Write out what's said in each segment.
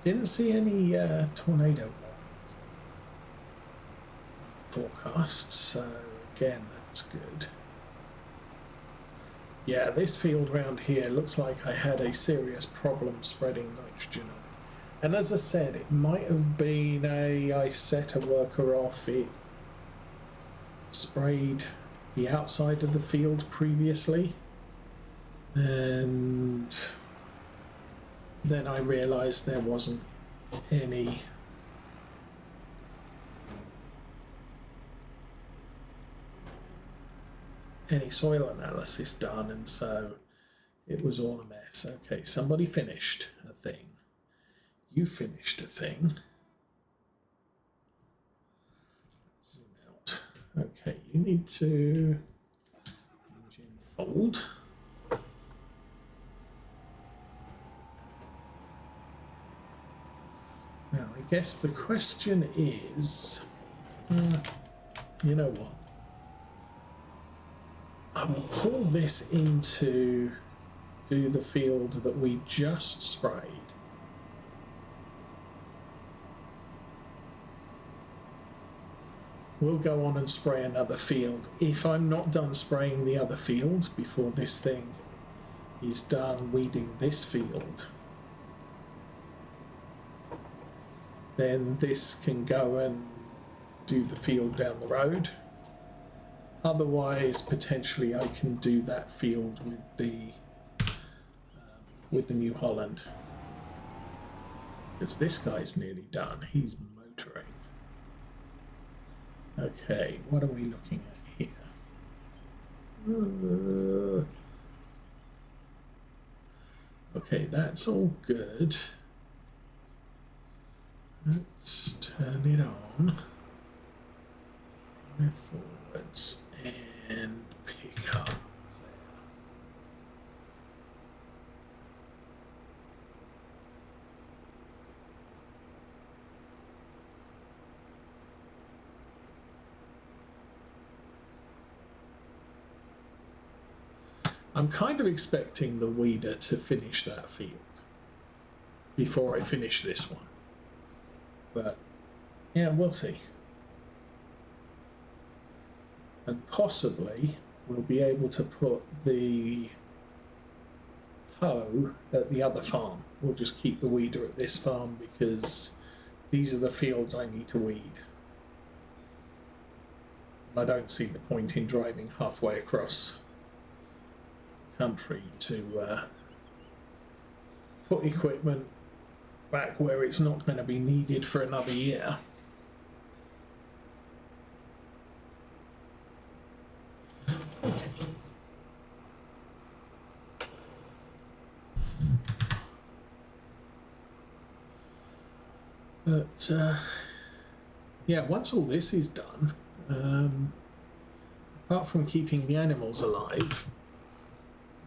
Didn't see any tornado forecast, so again, that's good. Yeah, this field round here looks like I had a serious problem spreading nitrogen on it. And as I said, it might have been I set a worker off, it sprayed the outside of the field previously, and then I realised there wasn't any soil analysis done, and so it was all a mess. Okay, somebody finished a thing. You finished a thing. Zoom out. Okay, you need to engine fold. Now, I guess the question is, you know what? I will pull this into the field that we just sprayed. We'll go on and spray another field. If I'm not done spraying the other field before this thing is done weeding this field, then this can go and do the field down the road. Otherwise, potentially I can do that field with the New Holland, because this guy's nearly done. He's motoring. Okay, what are we looking at here? Okay, that's all good. Let's turn it on. Move forwards and pick up there. I'm kind of expecting the weeder to finish that field before I finish this one. But yeah, we'll see. And possibly we'll be able to put the hoe at the other farm. We'll just keep the weeder at this farm because these are the fields I need to weed. I don't see the point in driving halfway across the country to put equipment back where it's not going to be needed for another year. But yeah, once all this is done, apart from keeping the animals alive,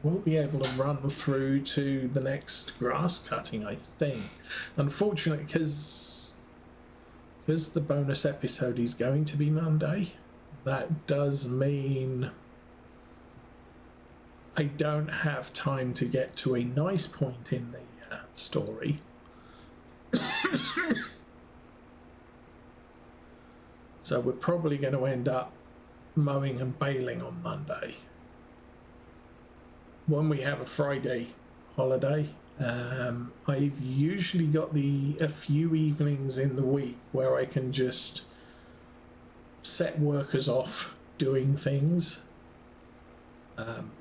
we'll be able to run through to the next grass cutting, I think. Unfortunately, because the bonus episode is going to be Monday, that does mean I don't have time to get to a nice point in the story. So we're probably going to end up mowing and baling on Monday. When we have a Friday holiday, I've usually got a few evenings in the week where I can just set workers off doing things,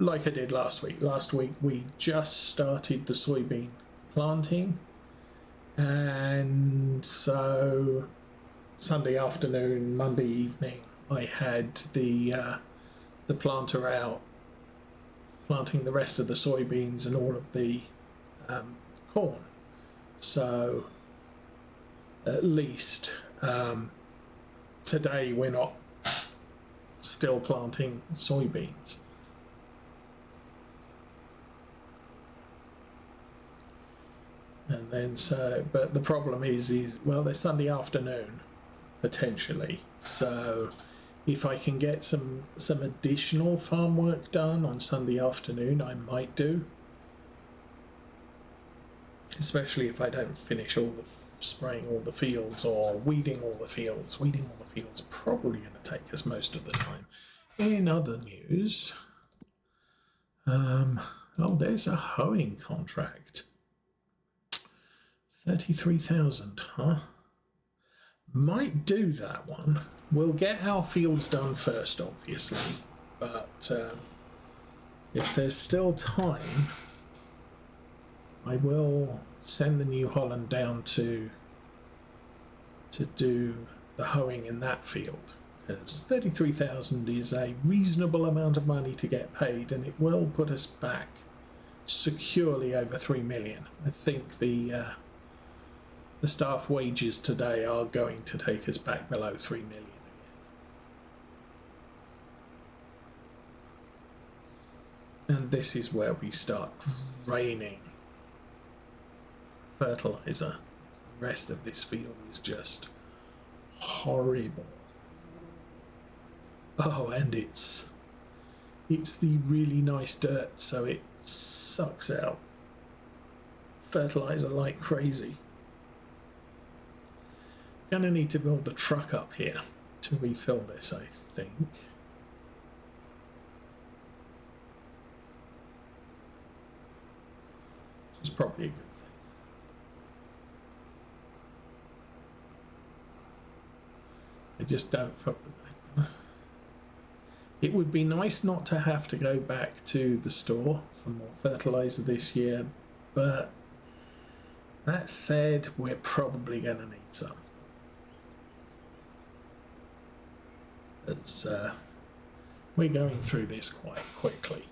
like I did last week. Last week we just started the soybean planting, and so Sunday afternoon, Monday evening, I had the planter out, planting the rest of the soybeans and all of the corn. So at least today we're not still planting soybeans. And then but the problem is well, there's Sunday afternoon potentially. So if I can get some additional farm work done on Sunday afternoon, I might do. especially if I don't finish all the spraying all the fields or weeding all the fields. Weeding all the fields probably going to take us most of the time. In other news, oh, there's a hoeing contract. 33,000, huh? Might do that one. We'll get our fields done first, obviously, but if there's still time, I will send the New Holland down to do the hoeing in that field, because 33,000 is a reasonable amount of money to get paid, and it will put us back securely over 3 million. I think the staff wages today are going to take us back below 3 million again. And this is where we start draining fertilizer. The rest of this field is just horrible. Oh, and it's the really nice dirt, so it sucks out fertilizer like crazy. Gonna need to build the truck up here to refill this, I think. Which is probably a good thing. I just don't. It would be nice not to have to go back to the store for more fertilizer this year, but that said, we're probably going to need some. As we're going through this quite quickly.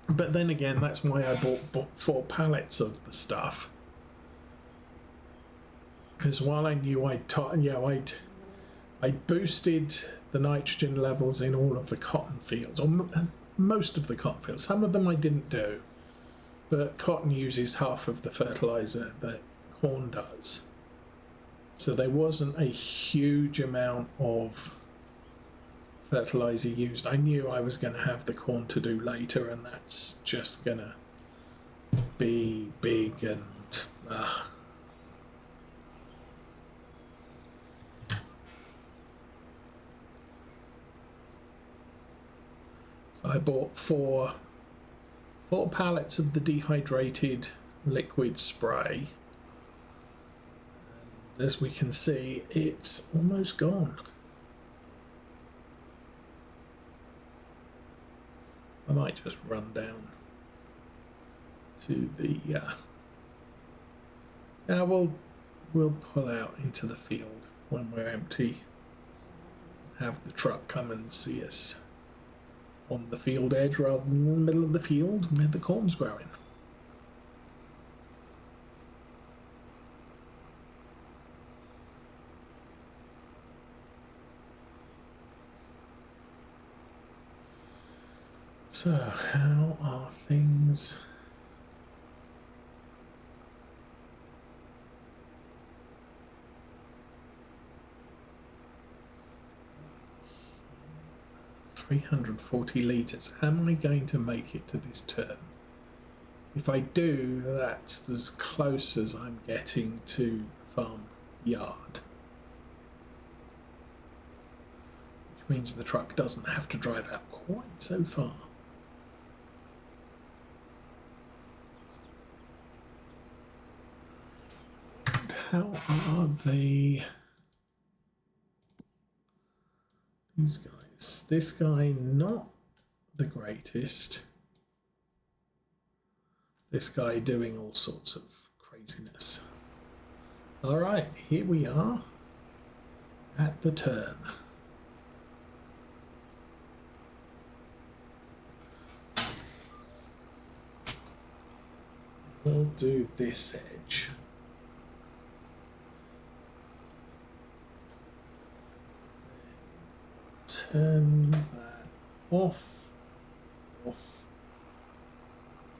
But then again, that's why I bought 4 pallets of the stuff. Because while I knew I'd boosted the nitrogen levels in all of the cotton fields, or most of the cotton fields. Some of them I didn't do, but cotton uses half of the fertilizer that corn does. So there wasn't a huge amount of fertilizer used. I knew I was going to have the corn to do later, and that's just going to be big and So I bought four pallets of the dehydrated liquid spray. And as we can see, it's almost gone. I might just run down to the we'll pull out into the field when we're empty. Have the truck come and see us on the field edge rather than in the middle of the field where the corn's growing. So, how are things? $340 litres. Am I going to make it to this turn? If I do, that's as close as I'm getting to the farm yard. Which means the truck doesn't have to drive out quite so far. And how are these guys? This guy, not the greatest. This guy doing all sorts of craziness. All right, here we are at the turn. We'll do this edge. Turn that off.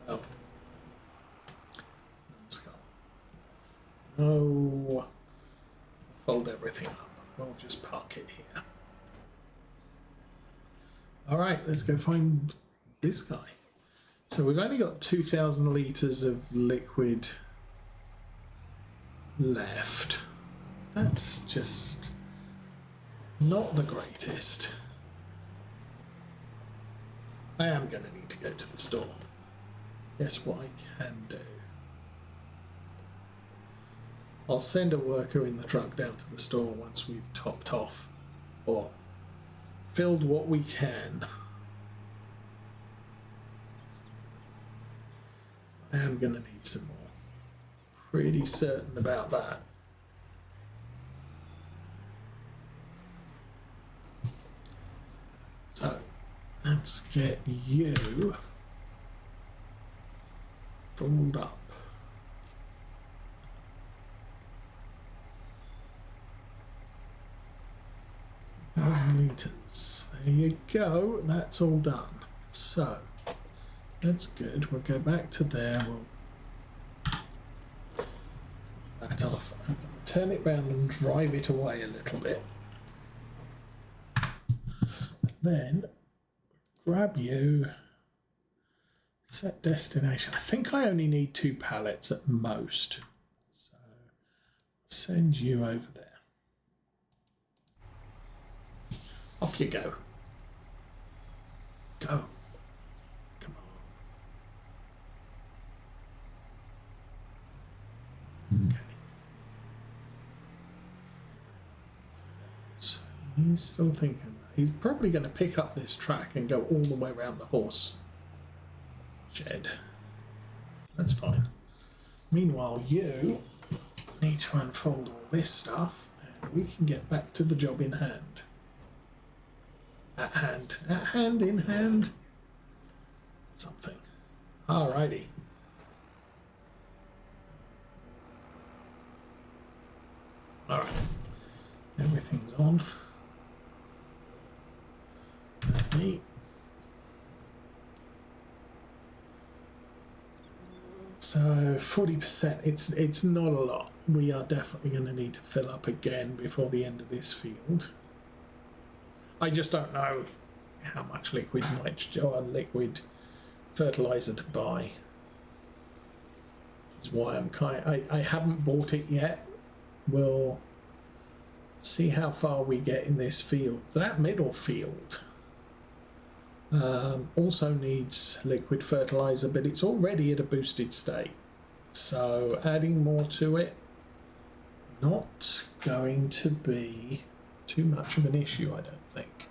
Oh. No. Fold everything up. We'll just park it here. All right, let's go find this guy. So we've only got 2,000 litres of liquid left. That's just not the greatest. I am going to need to go to the store. Guess what I can do? I'll send a worker in the truck down to the store once we've topped off or filled what we can. I am going to need some more. Pretty certain about that. So let's get you filled up. 1,000 litres. There you go. That's all done. So that's good. We'll go back to there. We'll that off. I'm going to turn it round and drive it away a little bit. Then grab you. Set destination. I think I only need 2 pallets at most. So send you over there. Off you go. Go. Come on. Okay. So he's still thinking. He's probably going to pick up this track and go all the way around the horse shed. That's fine. Meanwhile, you need to unfold all this stuff and we can get back to the job in hand. At hand, in hand, something. Alrighty. Alright. Everything's on. Me. So 40%, it's not a lot. We are definitely going to need to fill up again before the end of this field. I just don't know how much liquid nitrogen or liquid fertilizer to buy. Which is why I'm I haven't bought it yet. We'll see how far we get in this field. That middle field also needs liquid fertilizer, but it's already at a boosted state. So adding more to it, not going to be too much of an issue, I don't think.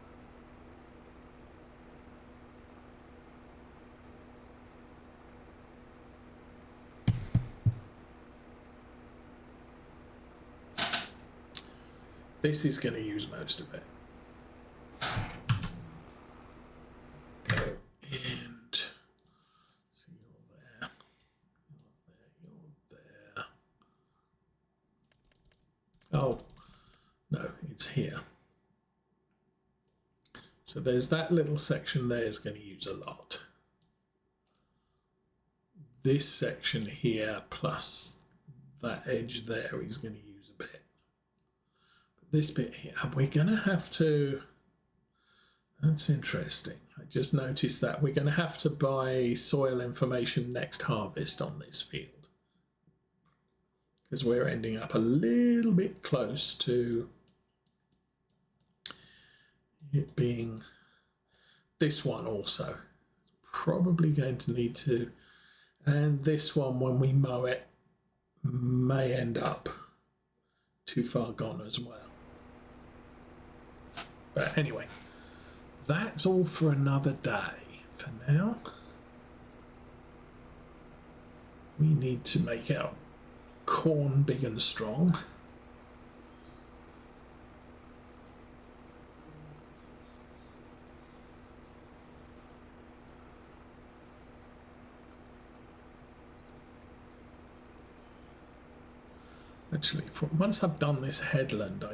This is going to use most of it. Okay. And so you're there. You're there. Oh, no, it's here. So there's that little section there is going to use a lot. This section here plus that edge there is going to use a bit. But this bit here, we're going to have to... That's interesting. I just noticed that we're going to have to buy soil information next harvest on this field. Because we're ending up a little bit close to it being this one also. Probably going to need to, and this one when we mow it may end up too far gone as well. But anyway, that's all for another day. For now, we need to make our corn big and strong. Actually, once I've done this headland,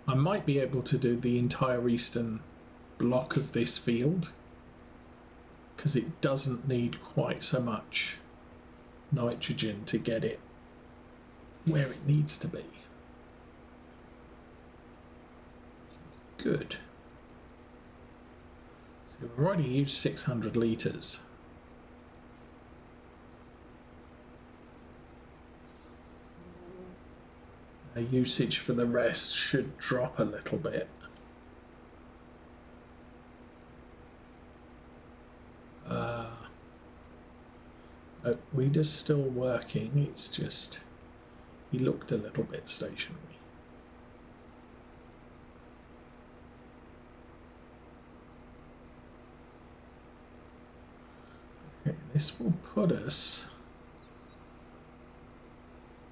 I might be able to do the entire eastern block of this field, because it doesn't need quite so much nitrogen to get it where it needs to be. Good. So we've already used 600 litres. Our usage for the rest should drop a little bit. Weeder's still working, it's just he looked a little bit stationary. Okay, this will put us.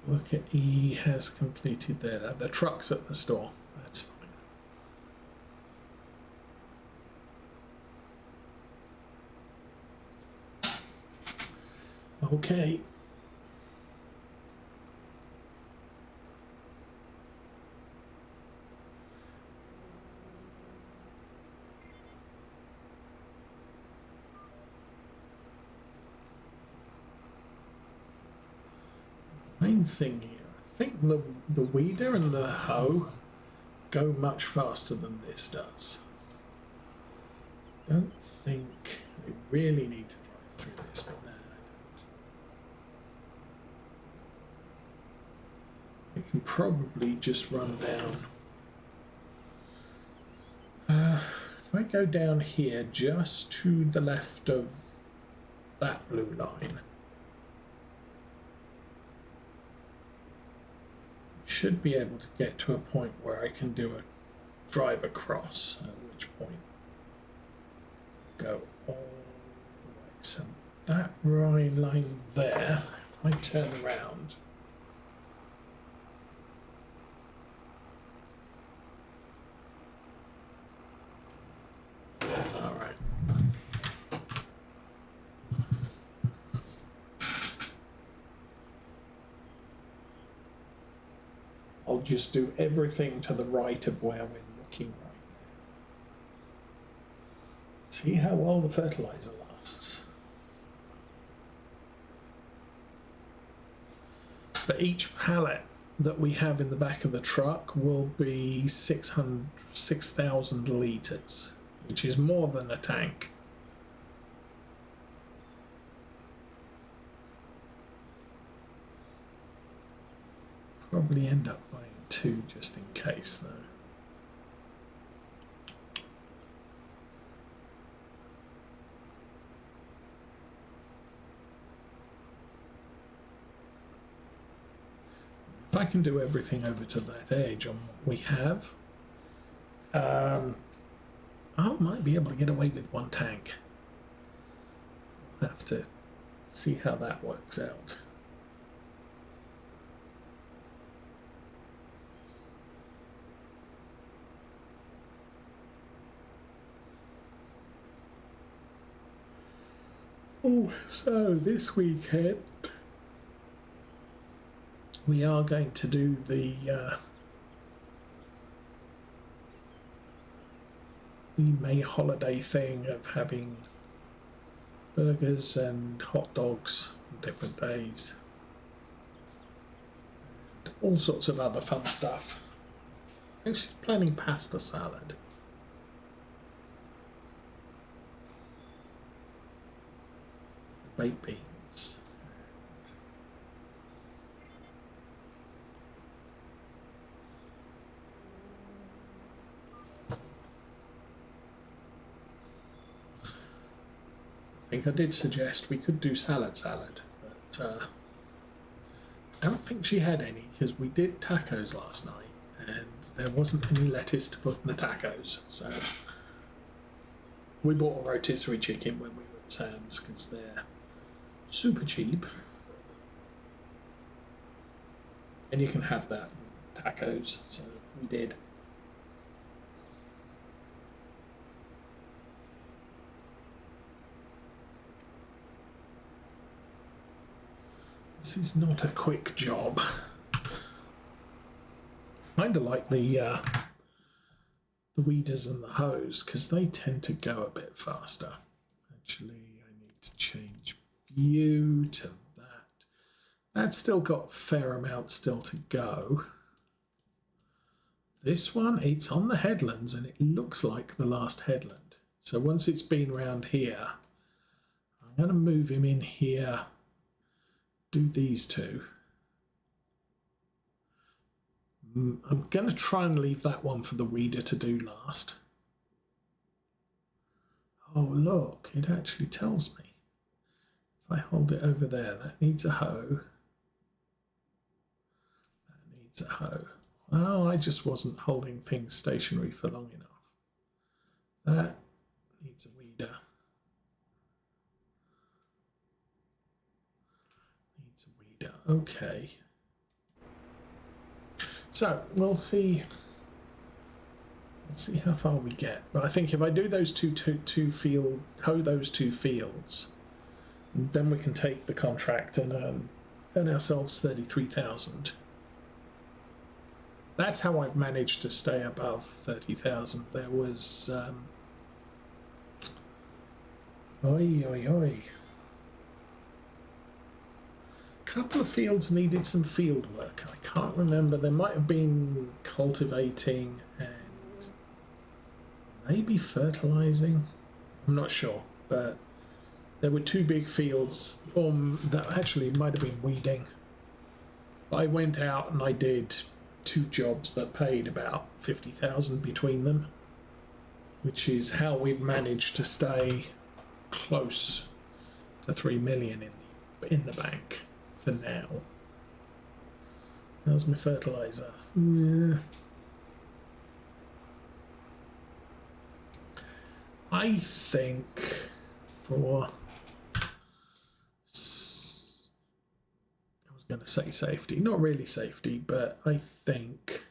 Look at E has completed there. The truck's at the store. That's fine. Okay. Main thing here, I think the weeder and the hoe go much faster than this does. Don't think I really need to drive through this, but no, I can probably just run down. If I go down here just to the left of that blue line, should be able to get to a point where I can do a drive across, at which point go all the way. So that line there, if I turn around, all right. I'll just do everything to the right of where we're looking right now. See how well the fertilizer lasts. But each pallet that we have in the back of the truck will be 6,000 litres, which is more than a tank. Probably end up buying 2 just in case, though. If I can do everything over to that edge on what we have, I might be able to get away with 1 tank. I'll have to see how that works out. Oh, so this weekend we are going to do the May holiday thing of having burgers and hot dogs on different days, and all sorts of other fun stuff. I think she's planning pasta salad. Baked beans. I think I did suggest we could do salad, but I don't think she had any because we did tacos last night and there wasn't any lettuce to put in the tacos, so we bought a rotisserie chicken when we were at Sam's because they're super cheap, and you can have that in tacos, so we did. This is not a quick job. Kind of like the weeders and the hoes because they tend to go a bit faster. Actually, I need to change view to that. That's still got a fair amount still to go. This one, it's on the headlands and it looks like the last headland. So once it's been round here, I'm going to move him in here, do these two. I'm going to try and leave that one for the weeder to do last. Oh, look, it actually tells me. If I hold it over there, that needs a hoe. That needs a hoe. Well, I just wasn't holding things stationary for long enough. That needs a weeder. Needs a weeder. Okay. So we'll see. Let's see how far we get. But I think if I do those hoe those two fields, then we can take the contract and earn ourselves 33,000. That's how I've managed to stay above 30,000. There was couple of fields needed some field work. I can't remember. There might have been cultivating and maybe fertilizing. I'm not sure, but there were two big fields that actually might have been weeding. I went out and I did two jobs that paid about 50,000 between them, which is how we've managed to stay close to 3 million in the bank for now. How's my fertilizer? Yeah. I think for, I was going to say safety, not really safety, but I think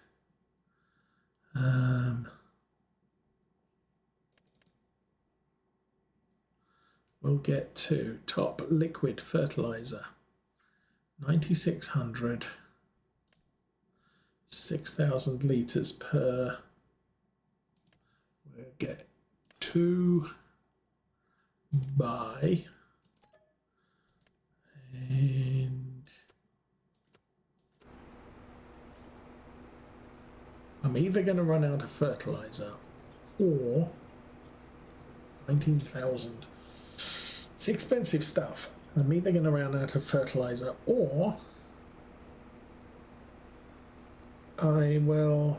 we'll get to top liquid fertilizer, 9,600, 6,000 litres per. We'll get 2 by, and I'm either going to run out of fertilizer or 19,000. It's expensive stuff. I'm either going to run out of fertilizer or I will